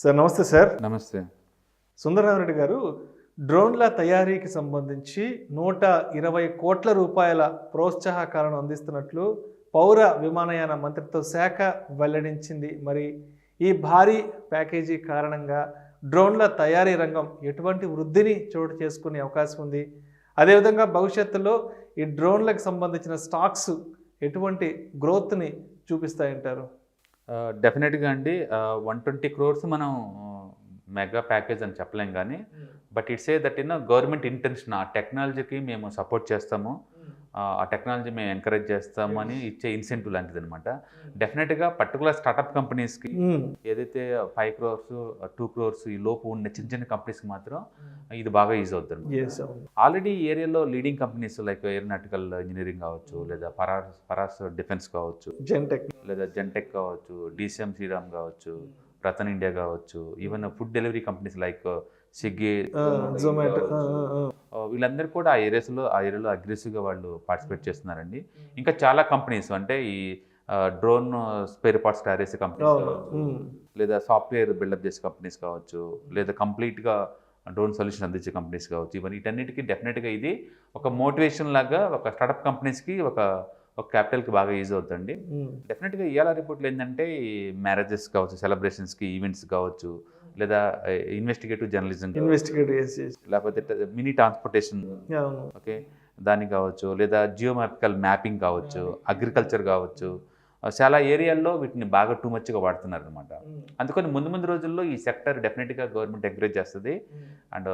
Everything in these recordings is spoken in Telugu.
సార్ నమస్తే సార్. నమస్తే. సుందరరామరెడ్డి గారు, డ్రోన్ల తయారీకి సంబంధించి 120 కోట్ల రూపాయల ప్రోత్సాహకాలను అందిస్తున్నట్లు పౌర విమానయాన మంత్రిత్వ శాఖ వెల్లడించింది. మరి ఈ భారీ ప్యాకేజీ కారణంగా డ్రోన్ల తయారీ రంగం ఎటువంటి వృద్ధిని చోటు చేసుకునే అవకాశం ఉంది? అదేవిధంగా భవిష్యత్తులో ఈ డ్రోన్లకు సంబంధించిన స్టాక్స్ ఎటువంటి గ్రోత్ని చూపిస్తాయంటారు? డెఫినెట్గా అండి, 120 crores మనం మెగా ప్యాకేజ్ అని చెప్పలేం కానీ, but it's a that government intention, ఆ టెక్నాలజీకి మేము సపోర్ట్ చేస్తాము, ఆ టెక్నాలజీ మేము ఎంకరేజ్ చేస్తాము అని ఇచ్చే ఇన్సెంటివ్ లాంటిది అనమాట. డెఫినెట్గా పర్టికులర్ స్టార్టప్ కంపెనీస్కి ఏదైతే 5 crores 2 crores ఈ లోపు ఉన్న చిన్న చిన్న కంపెనీస్కి మాత్రం ఇది బాగా యూజ్ అవుతుంది. ఆల్రెడీ ఈ ఏరియాలో leading companies like aeronautical engineering కావచ్చు, లేదా పరాస్ డిఫెన్స్ కావచ్చు, లేదా జెన్టెక్ కావచ్చు, DCM శ్రీరామ్ కావచ్చు, రతన్ ఇండియా కావచ్చు, even food delivery companies like Swiggy, Zomato, వీళ్ళందరూ కూడా ఆ ఏరియాలో అగ్రెసివ్గా వాళ్ళు పార్టిసిపేట్ చేస్తున్నారండి. ఇంకా చాలా కంపెనీస్ అంటే ఈ డ్రోన్ స్పేర్ పార్ట్స్ తయారు చేసే కంపెనీస్ కావచ్చు, లేదా సాఫ్ట్వేర్ బిల్డప్ చేసే కంపెనీస్ కావచ్చు, లేదా కంప్లీట్గా డ్రోన్ సొల్యూషన్ అందించే కంపెనీస్ కావచ్చు. ఇవన్నీ వీటన్నిటికీ డెఫినెట్గా ఇది ఒక మోటివేషన్ లాగా ఒక స్టార్టప్ కంపెనీస్కి ఒక క్యాపిటల్కి బాగా యూజ్ అవుతుంది. డెఫినెట్గా ఇవాళ రిపోర్ట్లు ఏంటంటే ఈ మ్యారేజెస్ కావచ్చు, సెలబ్రేషన్స్కి, ఈవెంట్స్ కావచ్చు, లేదా ఇన్వెస్టిగేటివ్ జర్నలిజం, లేకపోతే మినీ ట్రాన్స్పోర్టేషన్, ఓకే, దానికి కావచ్చు, లేదా జియోమాపికల్ మ్యాపింగ్ కావచ్చు, అగ్రికల్చర్ కావచ్చు, చాలా ఏరియాల్లో వీటిని బాగా టూ మచ్గా వాడుతున్నారు అనమాట. అందుకని ముందు రోజుల్లో ఈ సెక్టర్ డెఫినెట్గా గవర్నమెంట్ ఎంకరేజ్ చేస్తుంది అండ్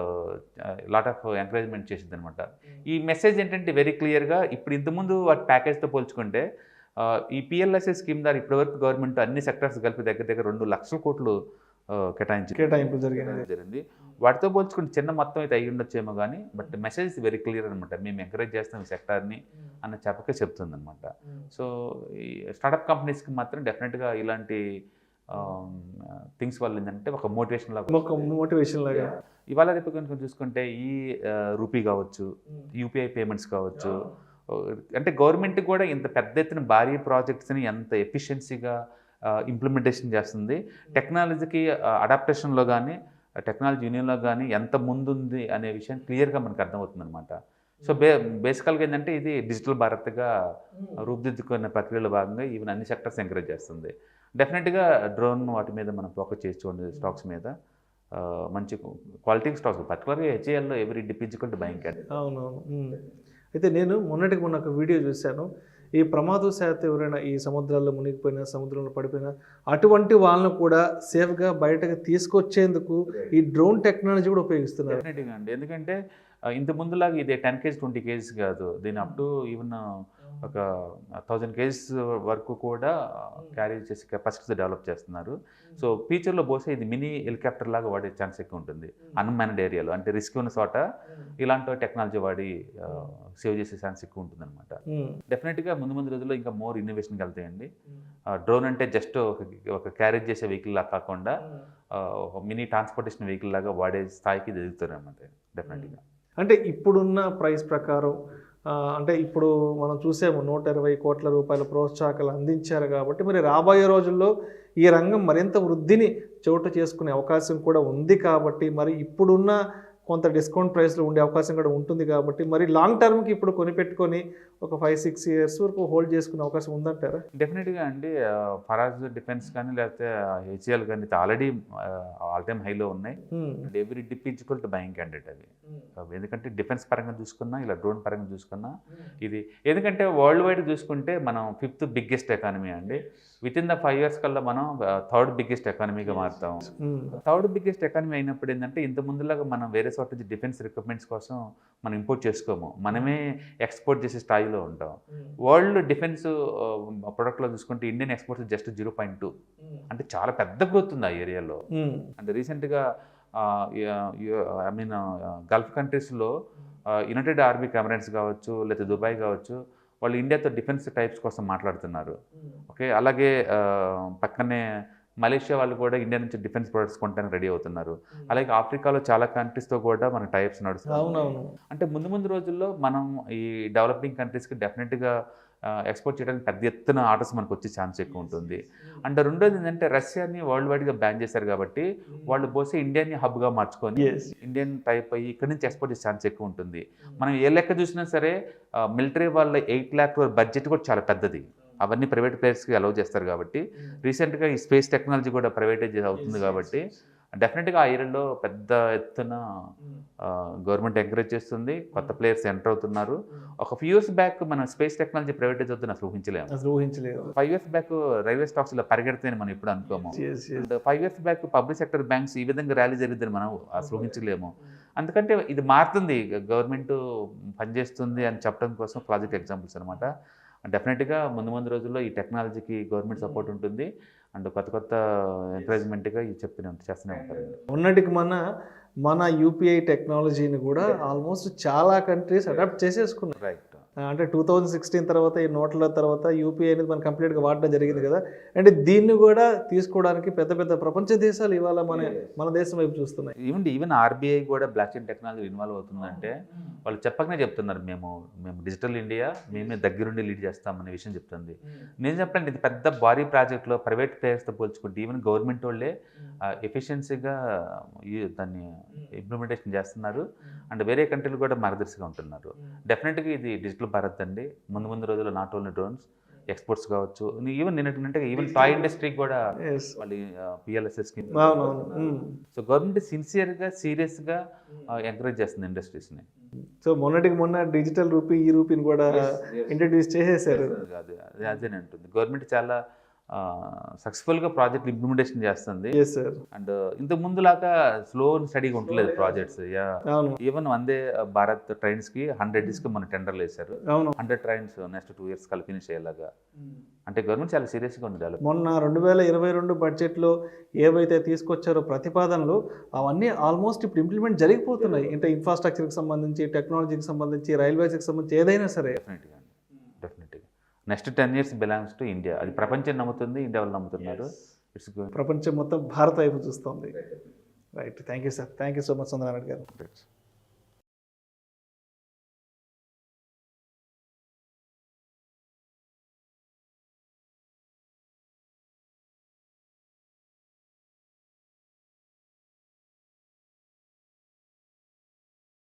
లాట్ ఆఫ్ ఎంకరేజ్మెంట్ చేసింది అనమాట. ఈ మెసేజ్ ఏంటంటే వెరీ క్లియర్గా ఇప్పుడు ఇంతకుముందు వాటి ప్యాకేజ్తో పోల్చుకుంటే ఈ PLSA స్కీమ్ ద్వారా ఇప్పటివరకు గవర్నమెంట్ అన్ని సెక్టర్స్ కలిపి దగ్గర 2 లక్షల కోట్లు కేటాయింపు జరిగింది. వాటితో పోల్చుకుంటే చిన్న మొత్తం అయితే అయ్యి ఉండొచ్చేమో కానీ, బట్ మెసేజ్ వెరీ క్లియర్ అనమాట. మేము ఎంకరేజ్ చేస్తాం ఈ సెక్టార్ని అన్న చెప్పకే చెప్తుంది అనమాట. సో ఈ స్టార్టప్ కంపెనీస్కి మాత్రం డెఫినెట్గా ఇలాంటి థింగ్స్ వల్ల ఏంటంటే ఒక మోటివేషన్ లాగా ఇవాళ రేపు కనుక చూసుకుంటే ఈ రూపీ కావచ్చు, UPI పేమెంట్స్ కావచ్చు, అంటే గవర్నమెంట్ కూడా ఇంత పెద్ద ఎత్తున భారీ ప్రాజెక్ట్స్ని ఎంత ఎఫిషియన్సీగా ఇంప్లిమెంటేషన్ చేస్తుంది. టెక్నాలజీకి అడాప్టేషన్లో కానీ, టెక్నాలజీ యూనియన్లో కానీ ఎంత ముందుంది అనే విషయం క్లియర్గా మనకు అర్థమవుతుంది అనమాట. సో బేసికల్గా ఏంటంటే ఇది డిజిటల్ భారత్గా రూపుదిద్దుకునే ప్రక్రియలో భాగంగా ఈవెన్ అన్ని సెక్టర్స్ ఎంకరేజ్ చేస్తుంది. డెఫినెట్గా డ్రోన్ వాటి మీద మనం ఫోకస్ చేసి చూడండి, స్టాక్స్ మీద మంచి క్వాలిటీ స్టాక్స్, పర్టికులర్గా HALలో ఎవరీ డిపించుకుంటే భయంకర. అవునవును. అయితే నేను మొన్నటికి మొన్న ఒక వీడియో చూశాను. ఈ ప్రమాదవశాత్తు ఎవరైనా ఈ సముద్రాల్లో మునిగిపోయినా, సముద్రంలో పడిపోయినా, అటువంటి వాళ్ళను కూడా సేఫ్గా బయటకు తీసుకొచ్చేందుకు ఈ డ్రోన్ టెక్నాలజీ కూడా ఉపయోగిస్తున్నారు. డెఫినెట్గా అండి, ఎందుకంటే ఇంత ముందులాగా ఇది 10 kgs 20 kgs కాదు, దీని అప్ టు ఈవెన్ ఒక 1000 kgs వరకు కూడా క్యారీ చేసే కెపాసిటీ డెవలప్ చేస్తున్నారు. సో ఫ్యూచర్లో బహుశా ఇది మినీ హెలికాప్టర్ లాగా వాడే ఛాన్స్ ఎక్కువ ఉంటుంది. అన్మ్యాన్డ్ ఏరియాలో అంటే రిస్క్ ఉన్న చోట ఇలాంటి టెక్నాలజీ వాడి సేవ్ చేసే ఛాన్స్ ఎక్కువ ఉంటుంది అనమాట. డెఫినెట్గా ముందు రోజుల్లో ఇంకా మోర్ ఇన్నోవేషన్కి వెళ్తాయండి. డ్రోన్ అంటే జస్ట్ ఒక క్యారేజ్ చేసే వెహికల్ లాగా కాకుండా ఒక మినీ ట్రాన్స్పోర్టేషన్ వెహికల్ లాగా వాడే స్థాయికి ఎదుగుతారు అన్నమాట. డెఫినెట్గా అంటే ఇప్పుడున్న ప్రైస్ ప్రకారం, అంటే ఇప్పుడు మనం చూసాము 120 కోట్ల రూపాయల ప్రోత్సాహకాలు అందించారు కాబట్టి, మరి రాబోయే రోజుల్లో ఈ రంగం మరింత వృద్ధిని చోటు చేసుకునే అవకాశం కూడా ఉంది కాబట్టి, మరి ఇప్పుడున్న కొంత డిస్కౌంట్ ప్రైస్లో ఉండే అవకాశం కూడా ఉంటుంది కాబట్టి, మరి లాంగ్ టర్మ్కి ఇప్పుడు కొనిపెట్టుకొని ఒక 5-6 years వరకు హోల్డ్ చేసుకునే అవకాశం ఉందంటారా? డెఫినెట్గా అండి, పరాజ్ డిఫెన్స్ కానీ లేకపోతే HAL కానీ ఆల్రెడీ ఆల్ టైమ్ హైలో ఉన్నాయి. Every dip equal to buying candidate అవి. ఎందుకంటే డిఫెన్స్ పరంగా చూసుకున్నా, ఇలా డ్రోన్ పరంగా చూసుకున్నా ఇది, ఎందుకంటే వరల్డ్ వైడ్ చూసుకుంటే మనం 5th బిగ్గెస్ట్ ఎకానమీ అండి. వితిన్ ద 5 years కల్లా మనం 3rd బిగ్గెస్ట్ ఎకానమీగా మారుతాం. 3rd బిగ్గెస్ట్ ఎకానమీ అయినప్పుడు ఏంటంటే ఇంత ముందులాగా మనం వేరే చోట నుంచి డిఫెన్స్ రిక్వైర్మెంట్స్ కోసం మనం ఇంపోర్ట్ చేసుకోము, మనమే ఎక్స్పోర్ట్ చేసే స్థాయిలో ఉంటాం. వరల్డ్ డిఫెన్స్ ప్రొడక్ట్లో చూసుకుంటే ఇండియన్ ఎక్స్పోర్ట్స్ జస్ట్ 0.2, అంటే చాలా పెద్ద గ్రోత్ ఉంది ఆ ఏరియాలో. అంటే రీసెంట్గా ఐ మీన్ గల్ఫ్ కంట్రీస్లో యునైటెడ్ అరబ్ ఎమిరేట్స్ కావచ్చు, లేదా దుబాయ్ కావచ్చు, వాళ్ళు ఇండియాతో డిఫెన్స్ టైప్స్ కోసం మాట్లాడుతున్నారు. ఓకే, అలాగే పక్కనే మలేషియా వాళ్ళు కూడా ఇండియా నుంచి డిఫెన్స్ ప్రొడక్ట్స్ కొనడానికి రెడీ అవుతున్నారు. అలాగే ఆఫ్రికాలో చాలా కంట్రీస్తో కూడా మన టైప్స్ నడుస్తున్నాయి. అంటే ముందు రోజుల్లో మనం ఈ డెవలపింగ్ కంట్రీస్కి డెఫినెట్గా ఎక్స్పోర్ట్ చేయడానికి పెద్ద ఎత్తున ఆర్డర్స్ మనకు వచ్చే ఛాన్స్ ఎక్కువ ఉంటుంది. అండ్ రెండోది ఏంటంటే రష్యాని వరల్డ్ వైడ్గా బ్యాన్ చేశారు కాబట్టి వాళ్ళు బహుశా ఇండియాని హబ్గా మార్చుకొని ఇండియన్ టైప్ అయ్యి ఇక్కడ నుంచి ఎక్స్పోర్ట్ చేసే ఛాన్స్ ఎక్కువ ఉంటుంది. మనం ఏ లెక్క చూసినా సరే మిలిటరీ వాళ్ళ 8 lakh crore బడ్జెట్ కూడా చాలా పెద్దది. అవన్నీ ప్రైవేట్ ప్లేయర్స్కి అలౌ చేస్తారు కాబట్టి రీసెంట్గా ఈ స్పేస్ టెక్నాలజీ కూడా ప్రైవేటైజ్ అవుతుంది కాబట్టి డెఫినెట్గా ఆ ఏరియాలో పెద్ద ఎత్తున గవర్నమెంట్ ఎంకరేజ్ చేస్తుంది, కొత్త ప్లేయర్స్ ఎంటర్ అవుతున్నారు. ఒక ఫ్యూ ఇయర్స్ బ్యాక్ మనం స్పేస్ టెక్నాలజీ ప్రైవేటైజ్ అవుతుంది అసలు ఊహించలేము. 5 years బ్యాక్ రైల్వే స్టాక్స్లో పరిగెడితేనే మనం ఇప్పుడు అనుకోము. 5 years back public sector banks ఈ విధంగా ర్యాలీ జరిగిద్దని మనం అసలు ఊహించలేము. అందుకంటే ఇది మారుతుంది, గవర్నమెంట్ పనిచేస్తుంది అని చెప్పడం కోసం ప్రాజెక్ట్ ఎగ్జాంపుల్స్ అనమాట. డెఫినెట్గా ముందు రోజుల్లో ఈ టెక్నాలజీకి గవర్నమెంట్ సపోర్ట్ ఉంటుంది అండ్ కొత్త ఎంకరేజ్మెంట్గా ఇది చేస్తూనే ఉంటారు. ఉన్నటికి మన యూపీఐ టెక్నాలజీని కూడా ఆల్మోస్ట్ చాలా కంట్రీస్ అడాప్ట్ చేసేసుకున్నాయి. రైట్. అంటే 2016 తర్వాత ఈ నోట్ల తర్వాత యూపీఐ అనేది మనం కంప్లీట్గా వాడడం జరిగింది కదా. అంటే దీన్ని కూడా తీసుకోవడానికి పెద్ద ప్రపంచ దేశాలు ఇవాళ మన దేశం వైపు చూస్తున్నాయి. ఈవెన్ ఆర్బీఐ కూడా బ్లాక్ చైన్ టెక్నాలజీ ఇన్వాల్వ్ అవుతుందంటే వాళ్ళు చెప్పకనే చెప్తున్నారు, మేము డిజిటల్ ఇండియా మేమే దగ్గరుండి లీడ్ చేస్తామనే విషయం చెప్తుంది. నేను చెప్పండి, ఇది పెద్ద భారీ ప్రాజెక్ట్లో ప్రైవేట్ ప్లేయర్స్తో పోల్చుకుంటే ఈవెన్ గవర్నమెంట్ వాళ్ళే ఎఫిషియన్సీగా దాన్ని ఇంప్లిమెంటేషన్ చేస్తున్నారు అండ్ వేరే కంట్రీలు కూడా మార్గదర్శిగా ఉంటున్నారు. డెఫినెట్గా ఇది డిజిటల్ భారత్ అండి. ముందు రోజుల్లో నాట్ ఓన్లీ డ్రోన్స్ ఎక్స్పోర్ట్స్ కావచ్చు, ఈవెన్ నిన్నట్టు ఈవెన్ టాయ్ ఇండస్ట్రీకి కూడా మళ్ళీ పిఎల్ఎస్ఎస్ కింద. సో గవర్నమెంట్ సిన్సియర్గా సీరియస్గా ఎంకరేజ్ చేస్తుంది ఇండస్ట్రీస్ని. సో మొన్న డిజిటల్ రూపీ ఈ రూపీని కూడా ఇంట్రడ్యూస్ చేసేసారు. అదేనే ఉంటుంది, గవర్నమెంట్ చాలా సక్సెస్ఫుల్గా ప్రాజెక్ట్ ఇంప్లిమెంటేషన్ చేస్తుంది. అండ్ ఇంతకు ముందులాగా స్లో స్టడీగా ఉండలేదు projects. Even Vande Bharat ట్రైన్స్కి 100 days మన టెండర్లు వేశారు. 100 trains నెక్స్ట్ 2 years కల్లా ఫినిష్ అయ్యేలాగా. అంటే గవర్నమెంట్ చాలా సీరియస్గా ఉంది డెవలప్. మొన్న 2022 బడ్జెట్లో ఏవైతే తీసుకొచ్చారో ప్రతిపాదనలు అవన్నీ ఆల్మోస్ట్ ఇప్పుడు ఇంప్లిమెంట్ జరిగిపోతున్నాయి. అంటే ఇన్ఫ్రాస్ట్రక్చర్కి సంబంధించి, టెక్నాలజీకి సంబంధించి, రైల్వేస్కి సంబంధించి ఏదైనా సరే. డెఫినెట్గా next 10 years belongs to India. అది ప్రపంచం నమ్ముతుంది, ఇండియా వాళ్ళు నమ్ముతున్నారు. ప్రపంచం మొత్తం భారత్ వైపు చూస్తుంది. Right. Thank you sir. Thank you so much Sundaranarayana గారు.